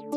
The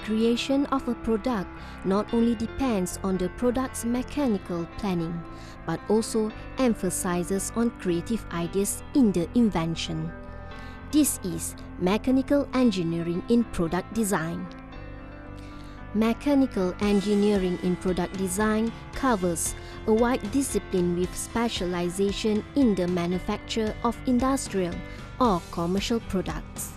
creation of a product not only depends on the product's mechanical planning, but also emphasizes on creative ideas in the invention. This is mechanical engineering in product design. Mechanical engineering in product design covers a wide discipline with specialization in the manufacture of industrial or commercial products.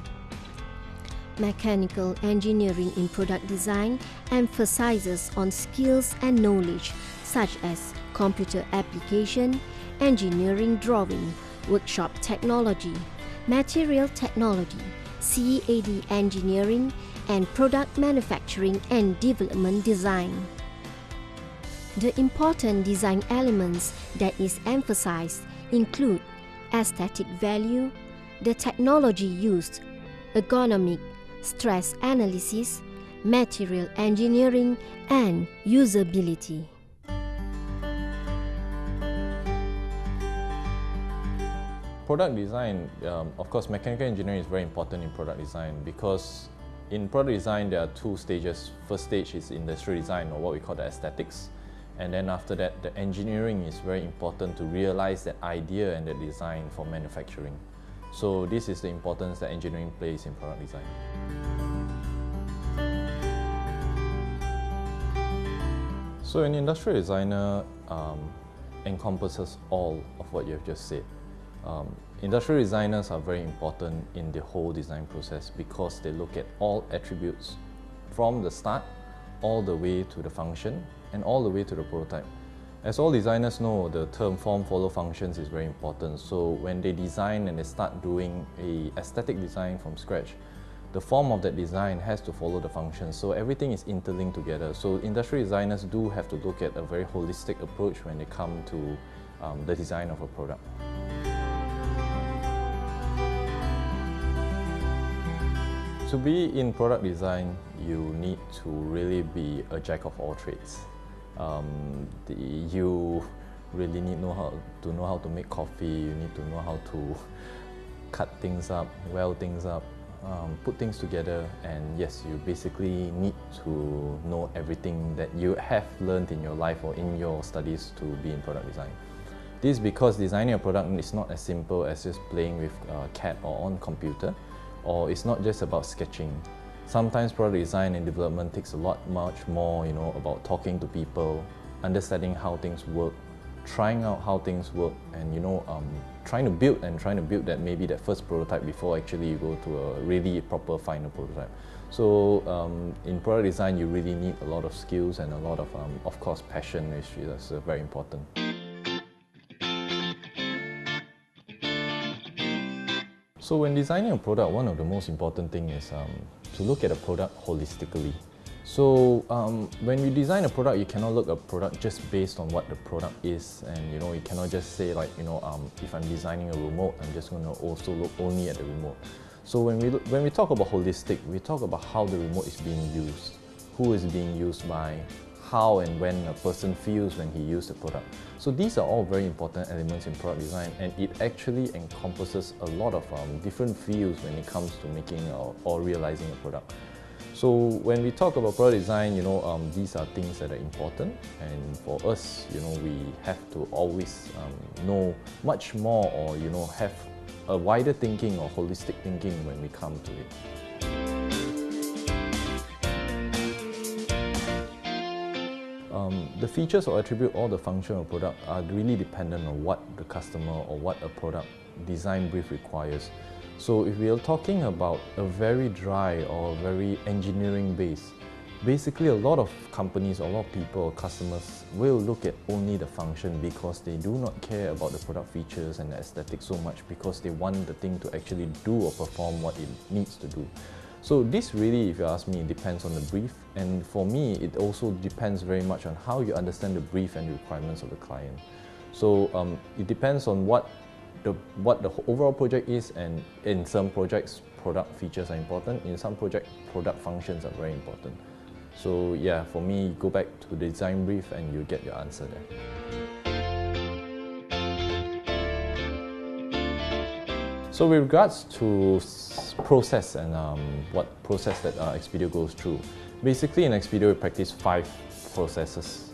Mechanical engineering in product design emphasizes on skills and knowledge such as computer application, engineering drawing, workshop technology, material technology, CAD engineering, and product manufacturing and development design. The important design elements that is emphasized include aesthetic value, the technology used, ergonomic, stress analysis, material engineering, and usability. Product design, of course, mechanical engineering is very important in product design because in product design there are two stages. First stage is industrial design, or what we call the aesthetics, and then after that the engineering is very important to realize that idea and the design for manufacturing. So this is the importance that engineering plays in product design. So an industrial designer encompasses all of what you have just said. Industrial designers are very important in the whole design process because they look at all attributes from the start all the way to the function and all the way to the prototype. As all designers know, the term form follow functions is very important. So when they design and they start doing an aesthetic design from scratch, the form of that design has to follow the function. So everything is interlinked together. So industrial designers do have to look at a very holistic approach when they come to the design of a product. To be in product design, you need to really be a jack of all trades. You really need to know how to make coffee, you need to know how to cut things up, weld things up, put things together, and yes, you basically need to know everything that you have learned in your life or in your studies to be in product design. This is because designing a product is not as simple as just playing with CAD or on computer, or it's not just about sketching. Sometimes product design and development takes a lot much more, about talking to people, understanding how things work, trying out how things work, and trying to build that maybe that first prototype before actually you go to a really proper final prototype. So in product design, you really need a lot of skills and a lot of course, passion, which is very important. So when designing a product, one of the most important things is to look at a product holistically. So when you design a product, you cannot look at a product just based on what the product is, and you cannot just say like, if I'm designing a remote, I'm just going to also look only at the remote. So when we talk about holistic, we talk about how the remote is being used, who is being used by, how and when a person feels when he uses the product. So these are all very important elements in product design, and it actually encompasses a lot of different fields when it comes to making or realizing a product. So when we talk about product design, these are things that are important, and for us, we have to always know much more, or have a wider thinking or holistic thinking when we come to it. The features or attribute or the function of product are really dependent on what the customer or what a product design brief requires. So if we are talking about a very dry or very engineering based, basically a lot of companies, a lot of people or customers will look at only the function because they do not care about the product features and the aesthetics so much, because they want the thing to actually do or perform what it needs to do. So this really, if you ask me, depends on the brief, and for me it also depends very much on how you understand the brief and the requirements of the client. So it depends on what what the overall project is, and in some projects, product features are important. In some projects, product functions are very important. So yeah, for me, go back to the design brief and you get your answer there. So with regards to process and what process that Expedio goes through, basically in Expedio we practice 5 processes,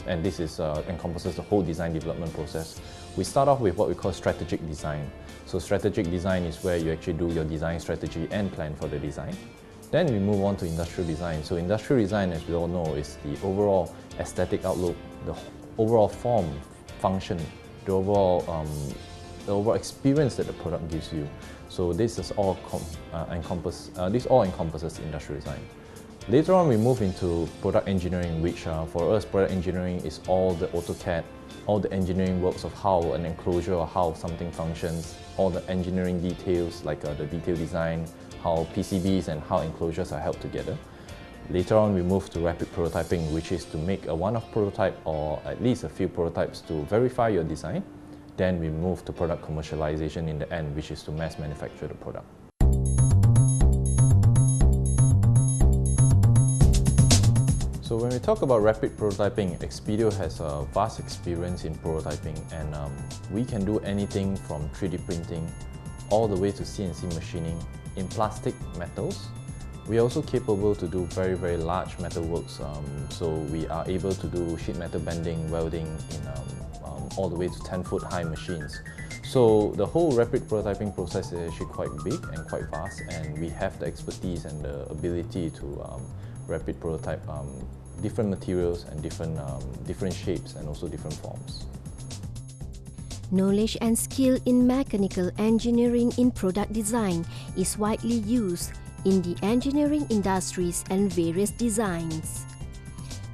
and this is encompasses the whole design development process. We start off with what we call strategic design. So strategic design is where you actually do your design strategy and plan for the design. Then we move on to industrial design. So industrial design, as we all know, is the overall aesthetic outlook, the overall form, function, the overall experience that the product gives you. So this is all encompasses industrial design. Later on, we move into product engineering, which for us, product engineering is all the AutoCAD, all the engineering works of how an enclosure or how something functions, all the engineering details like the detail design, how PCBs and how enclosures are held together. Later on, we move to rapid prototyping, which is to make a one-off prototype or at least a few prototypes to verify your design. Then we move to product commercialization in the end, which is to mass manufacture the product. So when we talk about rapid prototyping, Expedio has a vast experience in prototyping, and we can do anything from 3D printing all the way to CNC machining in plastic metals. We are also capable to do very, very large metal works. So we are able to do sheet metal bending, welding in all the way to 10-foot high machines. So the whole rapid prototyping process is actually quite big and quite vast, and we have the expertise and the ability to rapid prototype different materials and different shapes and also different forms. Knowledge and skill in mechanical engineering in product design is widely used in the engineering industries and various designs.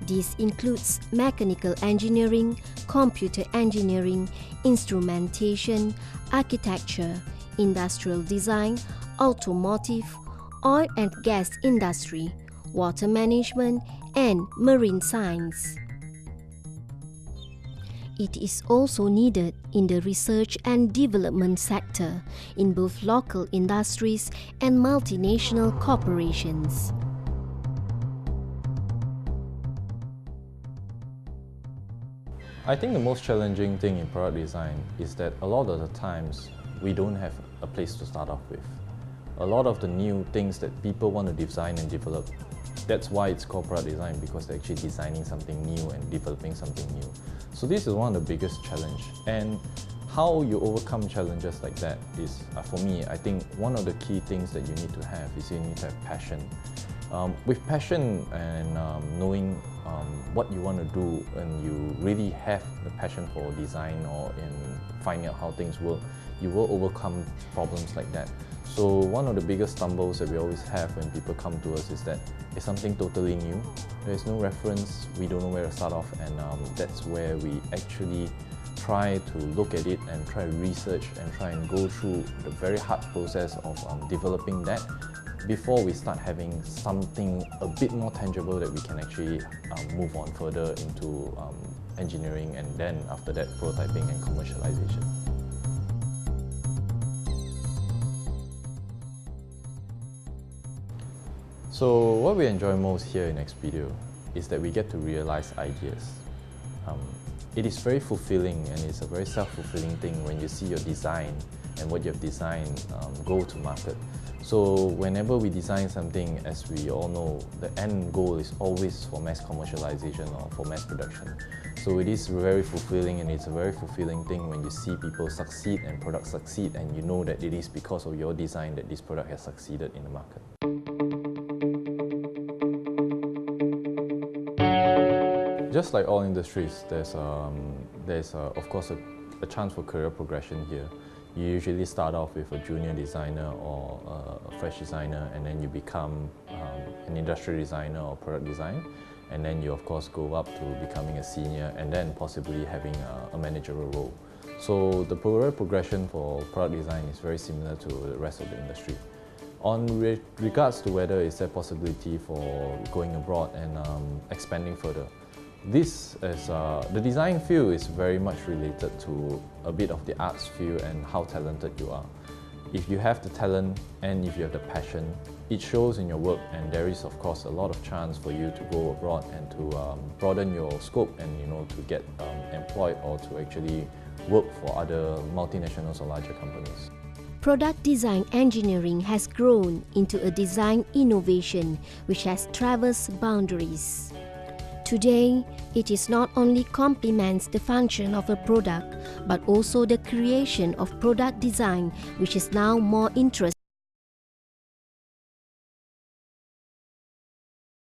This includes mechanical engineering, computer engineering, instrumentation, architecture, industrial design, automotive, oil and gas industry, water management, and marine science. It is also needed in the research and development sector in both local industries and multinational corporations. I think the most challenging thing in product design is that a lot of the times we don't have a place to start off with. A lot of the new things that people want to design and develop, that's why it's called product design, because they're actually designing something new and developing something new. So this is one of the biggest challenges. And how you overcome challenges like that is, for me, I think one of the key things that you need to have is you need to have passion. With passion and knowing what you want to do, and you really have the passion for design or in finding out how things work, you will overcome problems like that. So one of the biggest stumbles that we always have when people come to us is that it's something totally new. There's no reference, we don't know where to start off, and that's where we actually try to look at it and try to research and try and go through the very hard process of developing that before we start having something a bit more tangible that we can actually move on further into engineering, and then after that prototyping and commercialization. So what we enjoy most here in Expedio is that we get to realize ideas. It is very fulfilling, and it's a very self-fulfilling thing when you see your design and what you have designed go to market. So whenever we design something, as we all know, the end goal is always for mass commercialization or for mass production. So it is very fulfilling, and it's a very fulfilling thing when you see people succeed and products succeed, and you know that it is because of your design that this product has succeeded in the market. Just like all industries, there's of course a chance for career progression here. You usually start off with a junior designer or a fresh designer, and then you become an industrial designer or product design, and then you of course go up to becoming a senior, and then possibly having a managerial role. So the career progression for product design is very similar to the rest of the industry. On regards to whether is there possibility for going abroad and expanding further, this is, the design field is very much related to a bit of the arts field and how talented you are. If you have the talent and if you have the passion, it shows in your work, and there is of course a lot of chance for you to go abroad and to broaden your scope and to get employed or to actually work for other multinationals or larger companies. Product design engineering has grown into a design innovation which has traversed boundaries. Today, it is not only complements the function of a product, but also the creation of product design, which is now more interesting.